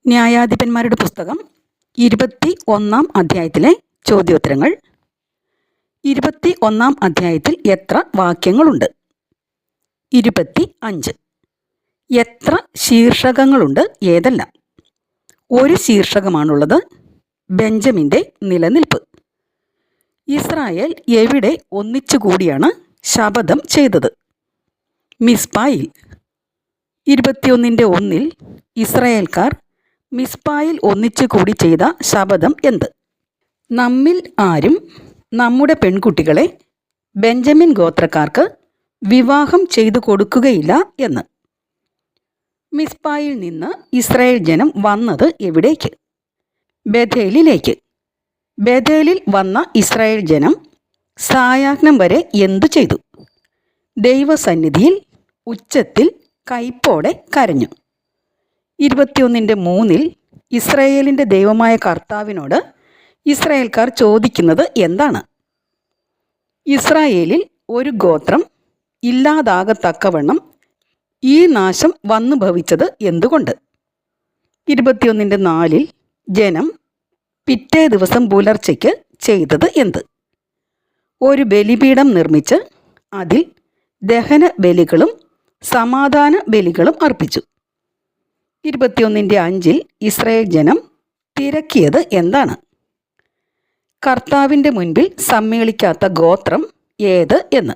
ന്യായാധിപന്മാരുടെ പുസ്തകം 21 അധ്യായത്തിലെ ചോദ്യോത്തരങ്ങൾ. 21 അധ്യായത്തിൽ എത്ര വാക്യങ്ങളുണ്ട്? 25. എത്ര ശീർഷകങ്ങളുണ്ട്? ഏതെല്ലാം? ഒരു ശീർഷകമാണുള്ളത്. ബെഞ്ചമിൻ്റെ നിലനിൽപ്പ്. ഇസ്രായേൽ എവിടെ ഒന്നിച്ചുകൂടിയാണ് ശപഥം ചെയ്തത്? മിസ്പായിൽ. 21:1 ഇസ്രായേൽക്കാർ മിസ്പായിൽ ഒന്നിച്ചുകൂടി ചെയ്ത ശപഥം എന്ത്? നമ്മിൽ ആരും നമ്മുടെ പെൺകുട്ടികളെ ബെഞ്ചമിൻ ഗോത്രക്കാർക്ക് വിവാഹം ചെയ്തു കൊടുക്കുകയില്ല എന്ന്. മിസ്പായിൽ നിന്ന് ഇസ്രായേൽ ജനം വന്നത് എവിടേക്ക്? ബേഥേലിലേക്ക്. ബേഥേലിൽ വന്ന ഇസ്രായേൽ ജനം സായാഹ്നം വരെ എന്തു ചെയ്തു? ദൈവസന്നിധിയിൽ ഉച്ചത്തിൽ കൈപ്പോടെ കരഞ്ഞു. 21:3 ഇസ്രായേലിൻ്റെ ദൈവമായ കർത്താവിനോട് ഇസ്രായേൽക്കാർ ചോദിക്കുന്നത് എന്താണ്? ഇസ്രായേലിൽ ഒരു ഗോത്രം ഇല്ലാതാകത്തക്കവണ്ണം ഈ നാശം വന്നു ഭവിച്ചത് എന്തുകൊണ്ട്? 21:4 ജനം പിറ്റേ ദിവസം പുലർച്ചയ്ക്ക് ചെയ്തത് എന്ത്? ഒരു ബലിപീഠം നിർമ്മിച്ച് അതിൽ ദഹന ബലികളും സമാധാന ബലികളും അർപ്പിച്ചു. 21:5 ഇസ്രായേൽ ജനം തിരക്കിയത് എന്താണ്? കർത്താവിൻ്റെ മുൻപിൽ സമ്മേളിക്കാത്ത ഗോത്രം ഏത് എന്ന്.